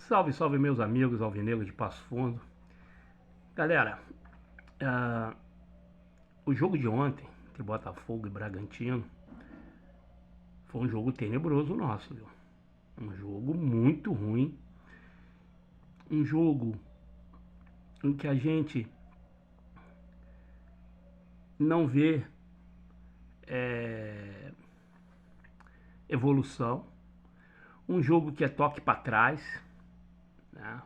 Salve, salve meus amigos alvinegros de Passo Fundo. Galera, o jogo de ontem, entre Botafogo e Bragantino, foi um jogo tenebroso nosso, viu? Um jogo muito ruim. Um jogo em que a gente não vê evolução. Um jogo que é toque para trás, né?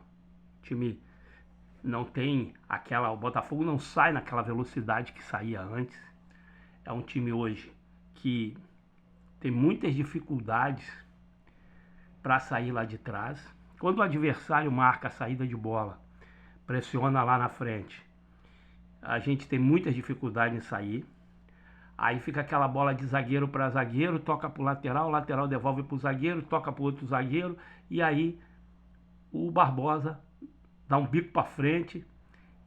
O time não tem aquela... O Botafogo não sai naquela velocidade que saía antes. É um time hoje que tem muitas dificuldades para sair lá de trás. Quando o adversário marca a saída de bola, pressiona lá na frente, a gente tem muitas dificuldades em sair. Aí fica aquela bola de zagueiro para zagueiro, toca para o lateral devolve para o zagueiro, toca para o outro zagueiro, e aí o Barbosa dá um bico para frente,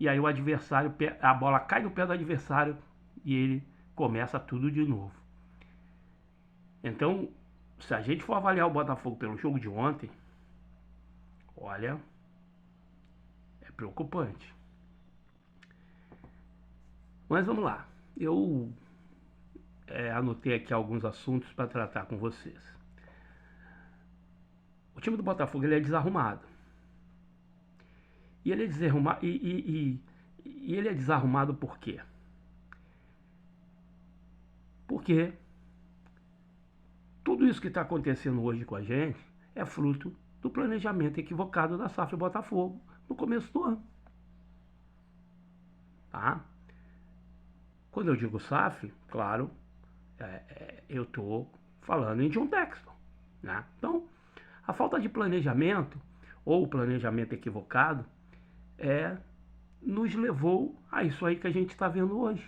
e aí o adversário, a bola cai no pé do adversário e ele começa tudo de novo. Então, se a gente for avaliar o Botafogo pelo jogo de ontem, olha, é preocupante. Mas vamos lá, eu anotei aqui alguns assuntos para tratar com vocês. O time do Botafogo ele é desarrumado. E ele é desarrumado, e ele é desarrumado por quê? Porque tudo isso que está acontecendo hoje com a gente é fruto do planejamento equivocado da SAF Botafogo no começo do ano. Tá? Quando eu digo SAF, claro, eu estou falando em John Textor. Né? Então, a falta de planejamento, ou o planejamento equivocado, nos levou a isso aí que a gente está vendo hoje.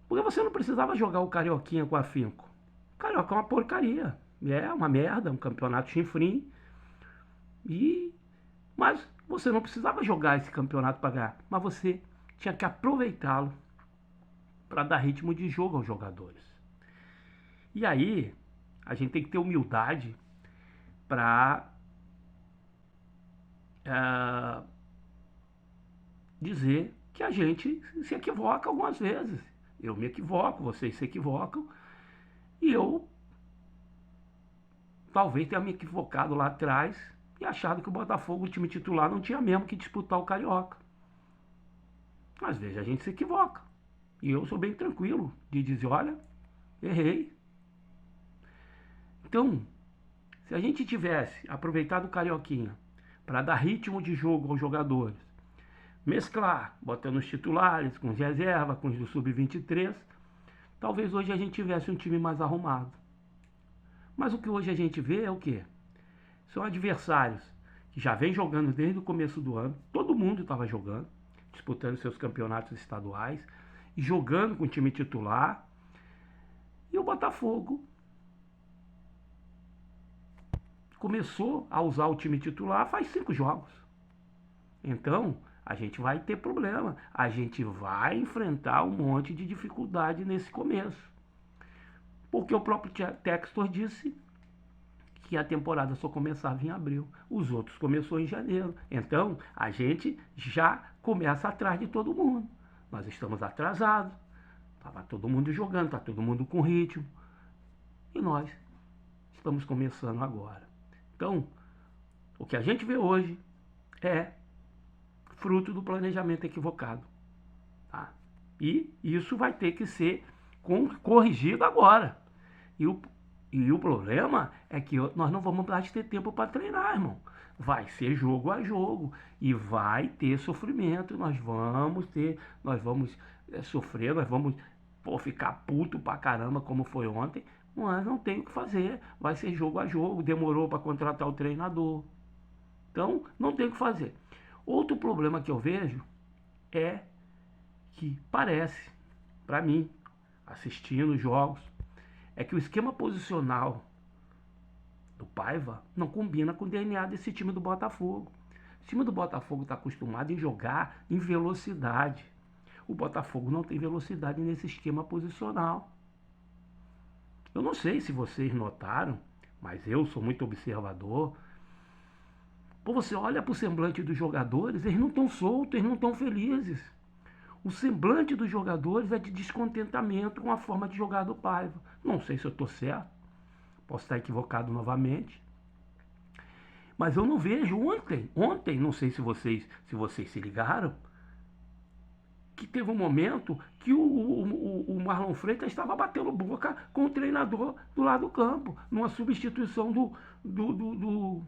Porque você não precisava jogar o Carioquinha com afinco. O Carioca é uma porcaria. É uma merda, um campeonato chinfrim. Mas você não precisava jogar esse campeonato para ganhar. Mas você tinha que aproveitá-lo para dar ritmo de jogo aos jogadores. E aí, a gente tem que ter humildade para dizer que a gente se equivoca algumas vezes. Eu me equivoco, vocês se equivocam. E eu talvez tenha me equivocado lá atrás e achado que o Botafogo, o time titular, não tinha mesmo que disputar o Carioca. Às vezes a gente se equivoca. E eu sou bem tranquilo de dizer, olha, errei. Então, se a gente tivesse aproveitado o Carioquinha para dar ritmo de jogo aos jogadores, mesclar, botando os titulares com os reservas, com os do Sub-23, talvez hoje a gente tivesse um time mais arrumado. Mas o que hoje a gente vê é o quê? São adversários que já vem jogando desde o começo do ano, todo mundo estava jogando, disputando seus campeonatos estaduais, jogando com o time titular, e o Botafogo começou a usar o time titular faz 5 jogos. Então, a gente vai ter problema, a gente vai enfrentar um monte de dificuldade nesse começo. Porque o próprio Textor disse que a temporada só começava em abril, os outros começou em janeiro. Então, a gente já começa atrás de todo mundo. Nós estamos atrasados, estava todo mundo jogando, está todo mundo com ritmo. E nós estamos começando agora. Então, o que a gente vê hoje é fruto do planejamento equivocado. Tá? E isso vai ter que ser corrigido agora. E o problema é que nós não vamos mais ter tempo para treinar, irmão. Vai ser jogo a jogo e vai ter sofrimento. Nós vamos sofrer, nós vamos ficar puto pra caramba como foi ontem. Mas não tem o que fazer. Vai ser jogo a jogo. Demorou para contratar o treinador. Então, não tem o que fazer. Outro problema que eu vejo é que parece, para mim, assistindo os jogos, é que o esquema posicional do Paiva não combina com o DNA desse time do Botafogo. O time do Botafogo está acostumado em jogar em velocidade. O Botafogo não tem velocidade nesse esquema posicional. Eu não sei se vocês notaram, mas eu sou muito observador. Pô, você olha para o semblante dos jogadores, eles não estão soltos, eles não estão felizes. O semblante dos jogadores é de descontentamento com a forma de jogar do Paiva. Não sei se eu estou certo, posso estar equivocado novamente. Mas eu não vejo ontem, não sei se vocês se ligaram, que teve um momento que o Marlon Freitas estava batendo boca com o treinador do lado do campo, numa substituição do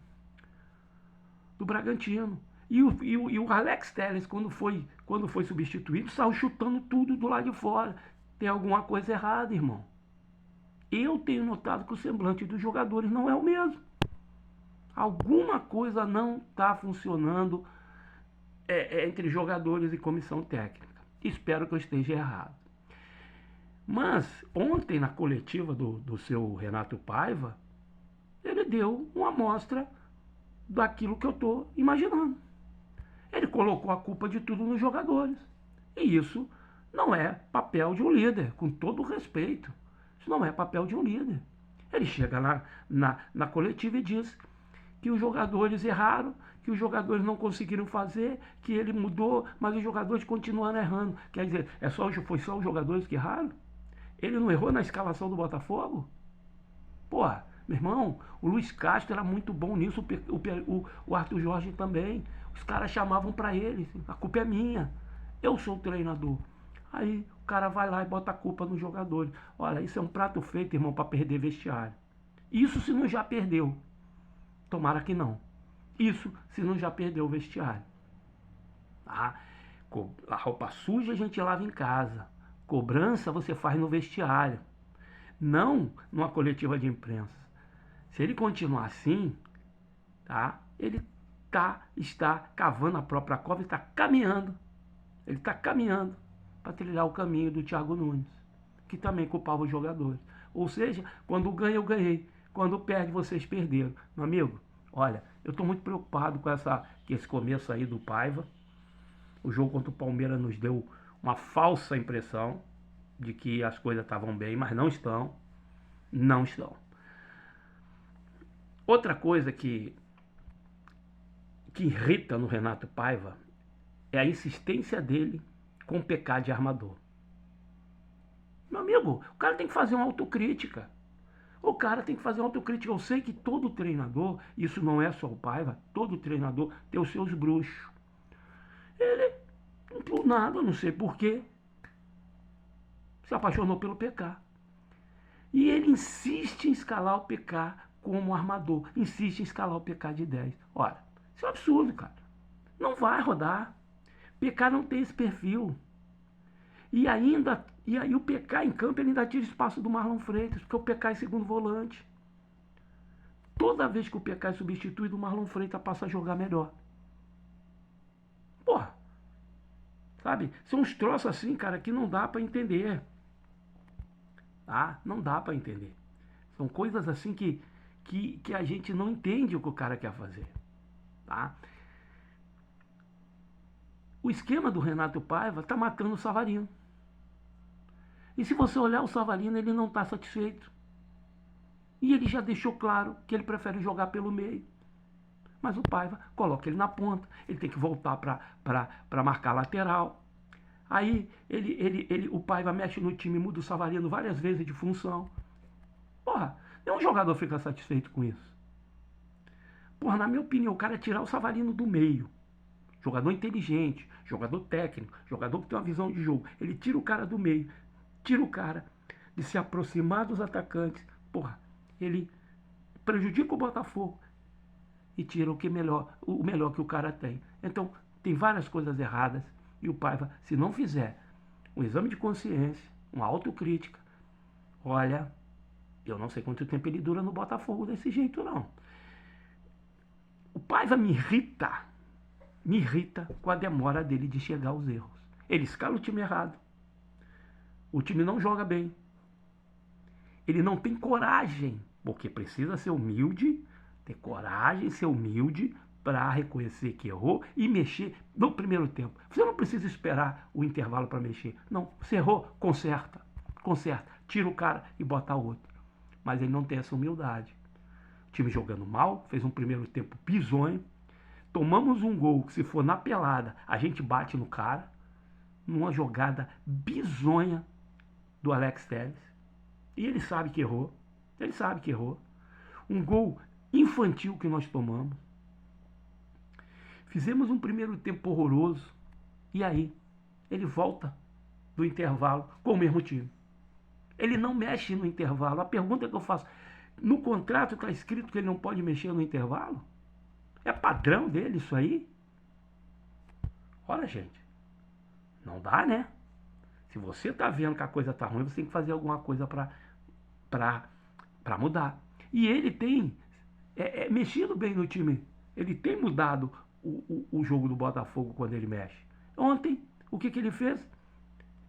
Bragantino. E o Alex Telles, quando foi substituído, saiu chutando tudo do lado de fora. Tem alguma coisa errada, irmão. Eu tenho notado que o semblante dos jogadores não é o mesmo. Alguma coisa não está funcionando entre jogadores e comissão técnica. Espero que eu esteja errado. Mas ontem, na coletiva do seu Renato Paiva, ele deu uma amostra daquilo que eu estou imaginando. Ele colocou a culpa de tudo nos jogadores. E isso não é papel de um líder, com todo o respeito. Isso não é papel de um líder. Ele chega na coletiva e diz que os jogadores erraram, que os jogadores não conseguiram fazer, que ele mudou, mas os jogadores continuaram errando. Quer dizer, foi só os jogadores que erraram? Ele não errou na escalação do Botafogo? Porra, meu irmão, o Luiz Castro era muito bom nisso, o Arthur Jorge também. Os caras chamavam pra ele, a culpa é minha, eu sou o treinador. Aí o cara vai lá e bota a culpa nos jogadores. Olha, isso é um prato feito, irmão, pra perder vestiário. Isso se não já perdeu. Tomara que não. Isso se não já perdeu o vestiário. Tá? A roupa suja a gente lava em casa. Cobrança você faz no vestiário. Não numa coletiva de imprensa. Se ele continuar assim, tá? Ele está cavando a própria cova e está caminhando. Ele está caminhando para trilhar o caminho do Thiago Nunes, que também culpava os jogadores. Ou seja, quando ganha, eu ganhei. Quando perde, vocês perderam. Meu amigo, olha, eu estou muito preocupado com esse começo aí do Paiva. O jogo contra o Palmeiras nos deu uma falsa impressão de que as coisas estavam bem, mas não estão. Não estão. Outra coisa que irrita no Renato Paiva é a insistência dele com o pecado de armador. Meu amigo, o cara tem que fazer uma autocrítica. O cara tem que fazer uma autocrítica. Eu sei que todo treinador, isso não é só o Paiva, todo treinador tem os seus bruxos. Ele, por nada, não sei porquê, se apaixonou pelo PK. E ele insiste em escalar o PK como armador. Insiste em escalar o PK de 10. Ora, isso é um absurdo, cara. Não vai rodar. PK não tem esse perfil. E aí o PK em campo ele ainda tira espaço do Marlon Freitas, porque o PK é segundo volante. Toda vez que o PK é substituído, o Marlon Freitas passa a jogar melhor. Porra. Sabe? São uns troços assim, cara, que não dá pra entender. Tá? Não dá pra entender. São coisas assim que a gente não entende o que o cara quer fazer. Tá? O esquema do Renato Paiva está matando o Savarino. E se você olhar o Savarino, ele não está satisfeito. E ele já deixou claro que ele prefere jogar pelo meio. Mas o Paiva coloca ele na ponta. Ele tem que voltar para marcar lateral. Aí o Paiva mexe no time, muda o Savarino várias vezes de função. Porra, nenhum jogador fica satisfeito com isso. Porra, na minha opinião, o cara é tirar o Savarino do meio. Jogador inteligente, jogador técnico, jogador que tem uma visão de jogo. Ele tira o cara do meio, tira o cara de se aproximar dos atacantes. Porra, ele prejudica o Botafogo e tira o melhor que o cara tem. Então, tem várias coisas erradas e o Paiva, se não fizer um exame de consciência, uma autocrítica, olha, eu não sei quanto tempo ele dura no Botafogo desse jeito, não. O Paiva me irrita com a demora dele de chegar aos erros. Ele escala o time errado. O time não joga bem. Ele não tem coragem, porque precisa ser humilde, ter coragem, ser humilde para reconhecer que errou e mexer no primeiro tempo. Você não precisa esperar o intervalo para mexer. Não, você errou, conserta, tira o cara e bota outro. Mas ele não tem essa humildade. O time jogando mal, fez um primeiro tempo bizonho. tomamos um gol que se for na pelada, a gente bate no cara, numa jogada bizonha do Alex Telles. E ele sabe que errou. Ele sabe que errou. Um gol infantil que nós tomamos. Fizemos um primeiro tempo horroroso. E aí, ele volta do intervalo com o mesmo time. Ele não mexe no intervalo. A pergunta que eu faço, no contrato está escrito que ele não pode mexer no intervalo? É padrão dele isso aí? Olha, gente, não dá, né? Se você está vendo que a coisa está ruim, você tem que fazer alguma coisa para mudar. E ele tem mexido bem no time. Ele tem mudado o jogo do Botafogo quando ele mexe. Ontem, o que ele fez?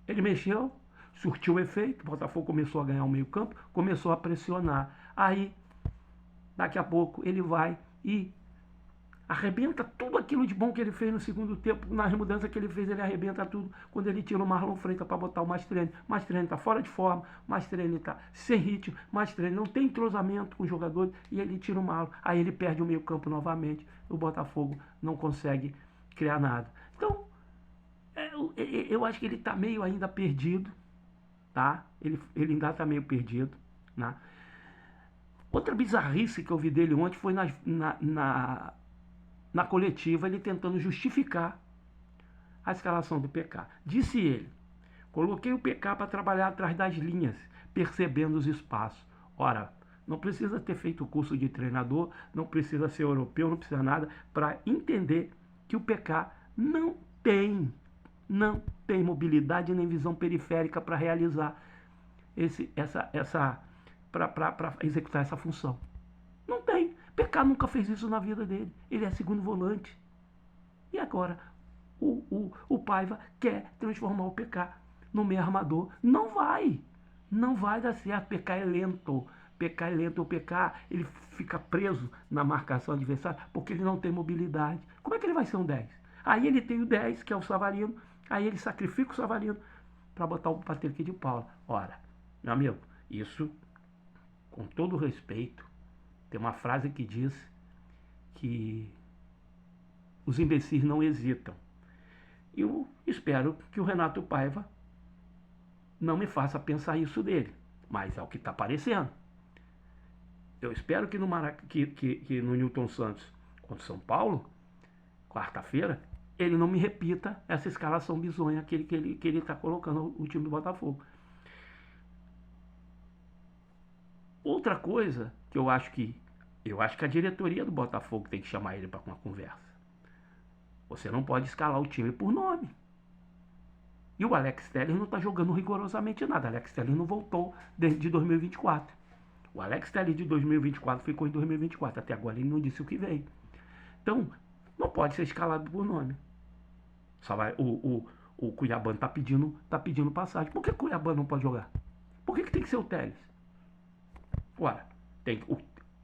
Ele mexeu, surtiu efeito, o Botafogo começou a ganhar o meio campo, começou a pressionar. Aí, daqui a pouco, ele vai e arrebenta tudo aquilo de bom que ele fez no segundo tempo. Nas mudanças que ele fez, ele arrebenta tudo. Quando ele tira o Marlon Freitas para botar o Mastreni. Mastreni está fora de forma, Mastreni está sem ritmo, Mastreni não tem entrosamento com os jogadores e ele tira o Marlon. Aí ele perde o meio campo novamente. O Botafogo não consegue criar nada. Então, eu acho que ele está meio ainda perdido, tá? Ele ainda está meio perdido, né? Outra bizarrice que eu vi dele ontem foi na coletiva, ele tentando justificar a escalação do PK. Disse ele: coloquei o PK para trabalhar atrás das linhas, percebendo os espaços. Ora, não precisa ter feito o curso de treinador, não precisa ser europeu, não precisa nada para entender que o PK não tem mobilidade nem visão periférica para realizar para executar essa função. Não tem. PK nunca fez isso na vida dele. Ele é segundo volante. E agora o Paiva quer transformar o PK no meio armador. Não vai. Não vai dar certo. PK é lento. PK é lento. O PK ele fica preso na marcação adversária porque ele não tem mobilidade. Como é que ele vai ser um 10? Aí ele tem o 10, que é o Savarino. Aí ele sacrifica o Savarino para botar o Patrick de Paula. Ora, meu amigo, isso, com todo respeito, tem uma frase que diz que os imbecis não hesitam. Eu espero que o Renato Paiva não me faça pensar isso dele, mas é o que está parecendo. Eu espero que no Newton Santos contra o São Paulo, quarta-feira, ele não me repita essa escalação bizonha que ele está colocando o time do Botafogo. Outra coisa que eu acho que a diretoria do Botafogo tem que chamar ele para uma conversa. Você não pode escalar o time por nome. E o Alex Telles não está jogando rigorosamente nada. O Alex Telles não voltou desde 2024. O Alex Telles de 2024 ficou em 2024. Até agora ele não disse o que veio. Então, não pode ser escalado por nome. Só vai, o Cuiabano está pedindo passagem. Por que o Cuiabano não pode jogar? Por que tem que ser o Telles? Ora,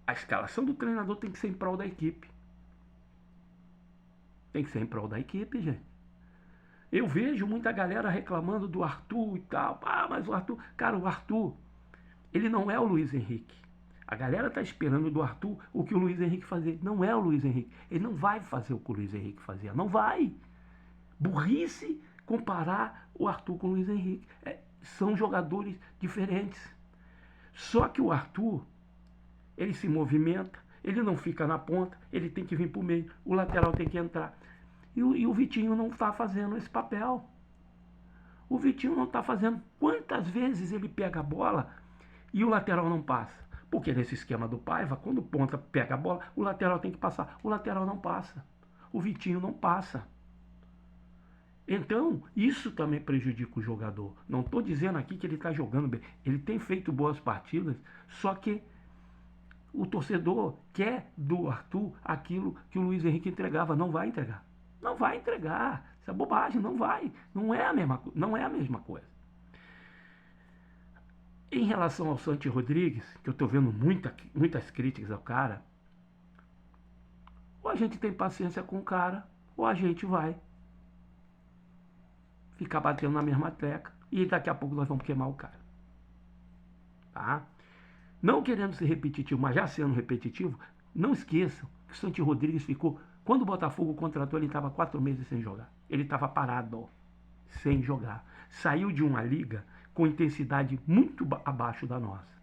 a escalação do treinador tem que ser em prol da equipe. Tem que ser em prol da equipe, gente. Eu vejo muita galera reclamando do Arthur e tal. Ah, mas o Arthur... Cara, o Arthur, ele não é o Luiz Henrique. A galera tá esperando do Arthur o que o Luiz Henrique fazer. Não é o Luiz Henrique. Ele não vai fazer o que o Luiz Henrique fazia. Não vai. Burrice comparar o Arthur com o Luiz Henrique. São jogadores diferentes. Só que o Arthur, ele se movimenta, ele não fica na ponta, ele tem que vir para o meio, o lateral tem que entrar. E o Vitinho não está fazendo esse papel. O Vitinho não está fazendo. Quantas vezes ele pega a bola e o lateral não passa? Porque nesse esquema do Paiva, quando o ponta pega a bola, o lateral tem que passar. O lateral não passa. O Vitinho não passa. Então, isso também prejudica o jogador. Não estou dizendo aqui que ele está jogando bem. Ele tem feito boas partidas, só que o torcedor quer do Arthur aquilo que o Luiz Henrique entregava. Não vai entregar. Não vai entregar. Isso é bobagem, não vai. Não é a mesma coisa. Em relação ao Santi Rodrigues, que eu estou vendo muitas críticas ao cara, ou a gente tem paciência com o cara, ou a gente vai ficar batendo na mesma tecla e daqui a pouco nós vamos queimar o cara. Tá? Não querendo ser repetitivo, mas já sendo repetitivo, não esqueçam que o Santi Rodrigues ficou Quando o Botafogo contratou, ele estava 4 meses sem jogar. Ele estava parado, sem jogar. Saiu de uma liga com intensidade muito abaixo da nossa.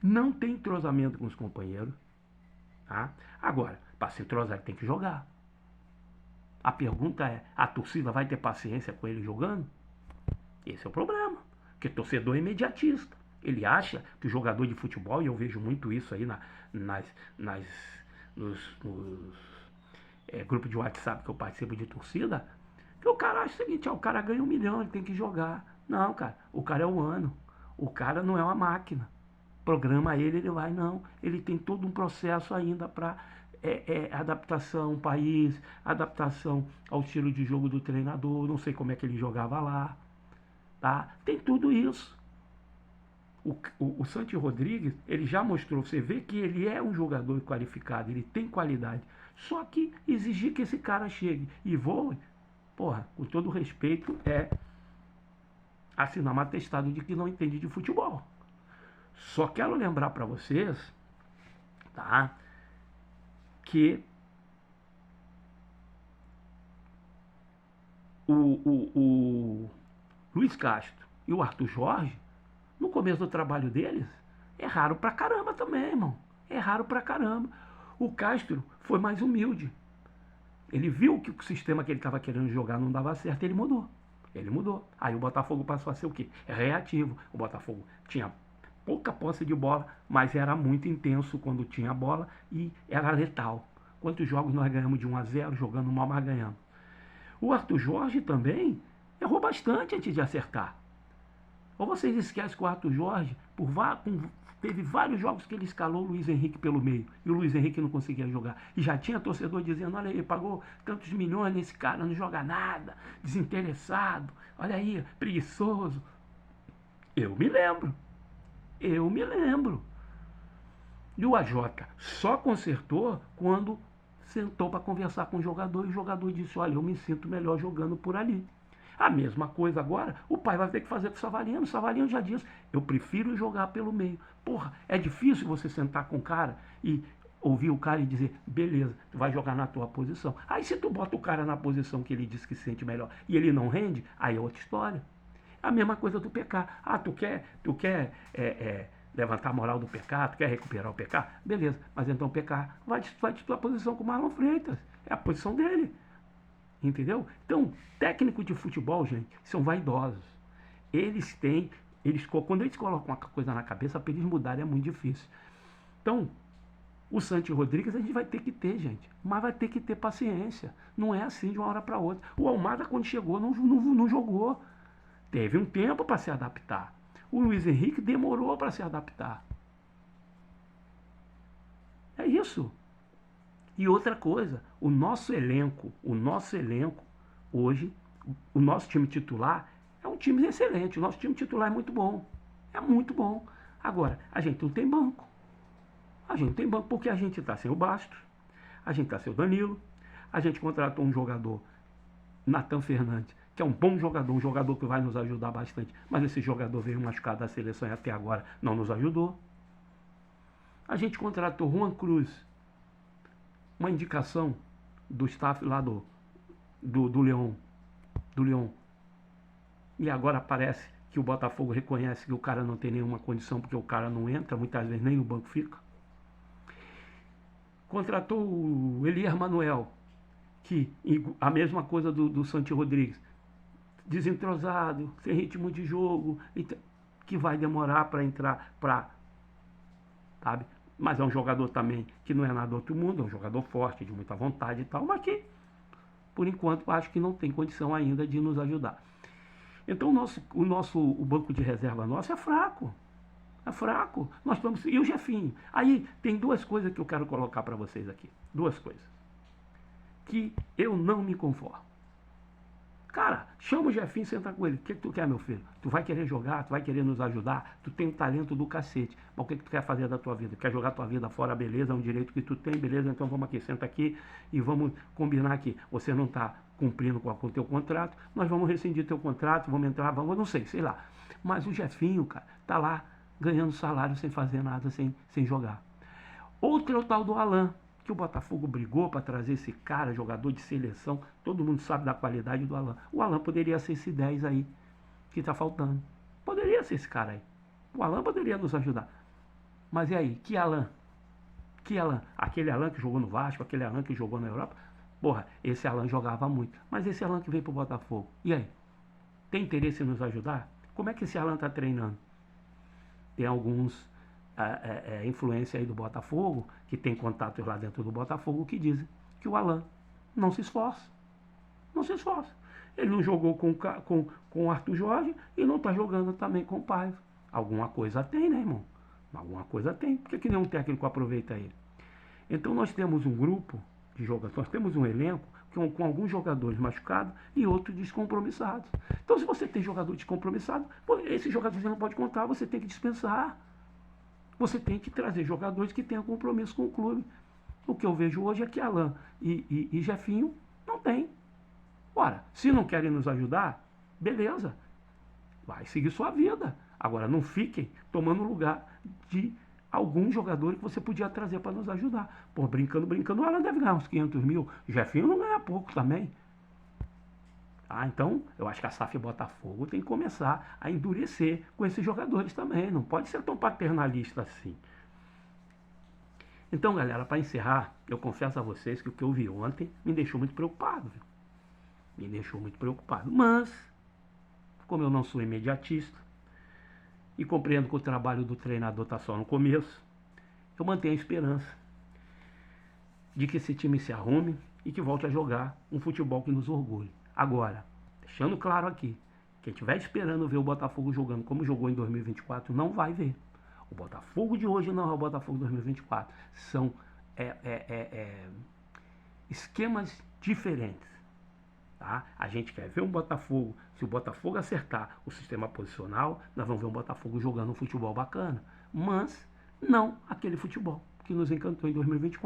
Não tem entrosamento com os companheiros. Tá? Agora, para se entrosar, ele tem que jogar. A pergunta é, a torcida vai ter paciência com ele jogando? Esse é o problema. Porque torcedor é imediatista. Ele acha que o jogador de futebol, e eu vejo muito isso aí nos grupos de WhatsApp que eu participo de torcida, que o cara acha o seguinte, o cara ganha 1 milhão, ele tem que jogar. Não, cara, o cara é humano. O cara não é uma máquina. Programa ele vai, não. Ele tem todo um processo ainda para adaptação ao país, adaptação ao estilo de jogo do treinador, não sei como é que ele jogava lá. Tá? Tem tudo isso. O Santi Rodrigues, ele já mostrou, você vê que ele é um jogador qualificado, ele tem qualidade. Só que exigir que esse cara chegue e voe, porra, com todo respeito, é assinar um atestado de que não entende de futebol. Só quero lembrar para vocês, tá, que o Luiz Castro e o Arthur Jorge, no começo do trabalho deles, erraram pra caramba também, irmão. Erraram pra caramba. O Castro foi mais humilde. Ele viu que o sistema que ele estava querendo jogar não dava certo, ele mudou. Ele mudou. Aí o Botafogo passou a ser o quê? Reativo. O Botafogo tinha pouca posse de bola, mas era muito intenso quando tinha a bola e era letal. Quantos jogos nós ganhamos de 1-0, jogando mal, mas ganhamos. O Arthur Jorge também errou bastante antes de acertar. Ou vocês esquecem que o Arthur Jorge, teve vários jogos que ele escalou o Luiz Henrique pelo meio, e o Luiz Henrique não conseguia jogar. E já tinha torcedor dizendo, olha aí, pagou tantos milhões nesse cara, não joga nada, desinteressado, olha aí, preguiçoso. Eu me lembro. E o AJ só consertou quando sentou para conversar com o jogador, e o jogador disse, olha, eu me sinto melhor jogando por ali. A mesma coisa agora, o pai vai ter que fazer com o Savarino. O Savarino já disse, eu prefiro jogar pelo meio. Porra, é difícil você sentar com o cara e ouvir o cara e dizer, beleza, tu vai jogar na tua posição. Aí se tu bota o cara na posição que ele diz que se sente melhor e ele não rende, aí é outra história. A mesma coisa do PK. Ah, tu quer levantar a moral do PK, tu quer recuperar o PK? Beleza, mas então o PK vai de tua posição com o Marlon Freitas. É a posição dele. Entendeu? Então, técnico de futebol, gente, são vaidosos. Quando eles colocam uma coisa na cabeça, para eles mudarem é muito difícil. Então, o Santi Rodrigues a gente vai ter que ter, gente. Mas vai ter que ter paciência. Não é assim de uma hora para outra. O Almada, quando chegou, não jogou. Teve um tempo para se adaptar. O Luiz Henrique demorou para se adaptar. É isso. E outra coisa, o nosso elenco hoje, o nosso time titular é um time excelente. O nosso time titular é muito bom. É muito bom. Agora, a gente não tem banco. A gente não tem banco porque a gente está sem o Bastos, a gente está sem o Danilo, a gente contratou um jogador, Nathan Fernandes, que é um bom jogador, um jogador que vai nos ajudar bastante, mas esse jogador veio machucado da seleção e até agora não nos ajudou. A gente contratou Juan Cruz, uma indicação do staff lá do Leão. E agora parece que o Botafogo reconhece que o cara não tem nenhuma condição, porque o cara não entra, muitas vezes nem no banco fica. Contratou o Elias Manuel, que a mesma coisa do Santi Rodrigues. Desentrosado, sem ritmo de jogo, que vai demorar para entrar, sabe? Mas é um jogador também que não é nada do outro mundo, é um jogador forte, de muita vontade e tal, mas que, por enquanto, acho que não tem condição ainda de nos ajudar. Então o banco de reserva nosso é fraco. É fraco. E o Jefinho? Aí tem duas coisas que eu quero colocar para vocês aqui. Duas coisas. Que eu não me conformo. Cara, chama o Jefinho e senta com ele. O que tu quer, meu filho? Tu vai querer jogar, tu vai querer nos ajudar, tu tem um talento do cacete. Mas o que tu quer fazer da tua vida? Quer jogar tua vida fora? Beleza, é um direito que tu tem, beleza, então vamos aqui, senta aqui e vamos combinar aqui. Você não está cumprindo com o teu contrato, nós vamos rescindir teu contrato, vamos entrar, não sei lá. Mas o Jefinho, cara, tá lá ganhando salário sem fazer nada, sem jogar. Outro é o tal do Alan, que o Botafogo brigou para trazer esse cara, jogador de seleção. Todo mundo sabe da qualidade do Alan. O Alan poderia ser esse 10 aí que está faltando. Poderia ser esse cara aí. O Alan poderia nos ajudar. Mas e aí? Que Alan? Que Alan? Aquele Alan que jogou no Vasco, aquele Alan que jogou na Europa? Porra, esse Alan jogava muito. Mas esse Alan que veio pro Botafogo, e aí? Tem interesse em nos ajudar? Como é que esse Alan está treinando? Tem alguns influência aí do Botafogo, que tem contatos lá dentro do Botafogo, que dizem que o Alan não se esforça. Não se esforça. Ele não jogou com o Arthur Jorge e não está jogando também com o Paiva. Alguma coisa tem, né, irmão? Alguma coisa tem. Por que nenhum técnico aproveita ele? Então nós temos um grupo de jogadores, nós temos um elenco com alguns jogadores machucados e outros descompromissados. Então se você tem jogador descompromissado, esse jogador você não pode contar, você tem que dispensar. Você tem que trazer jogadores que tenham compromisso com o clube. O que eu vejo hoje é que Alan e Jefinho não tem. Ora, se não querem nos ajudar, beleza. Vai seguir sua vida. Agora, não fiquem tomando lugar de alguns jogadores que você podia trazer para nos ajudar. Pô, brincando, o Alan deve ganhar uns 500 mil. O Jefinho não ganha pouco também. Então, eu acho que a SAF Botafogo tem que começar a endurecer com esses jogadores também. Não pode ser tão paternalista assim. Então, galera, para encerrar, eu confesso a vocês que o que eu vi ontem me deixou muito preocupado. Viu? Me deixou muito preocupado. Mas, como eu não sou imediatista e compreendo que o trabalho do treinador está só no começo, eu mantenho a esperança de que esse time se arrume e que volte a jogar um futebol que nos orgulhe. Agora, deixando claro aqui, quem estiver esperando ver o Botafogo jogando como jogou em 2024, não vai ver. O Botafogo de hoje não é o Botafogo de 2024. São esquemas diferentes. Tá? A gente quer ver um Botafogo, se o Botafogo acertar o sistema posicional, nós vamos ver um Botafogo jogando um futebol bacana. Mas não aquele futebol que nos encantou em 2024.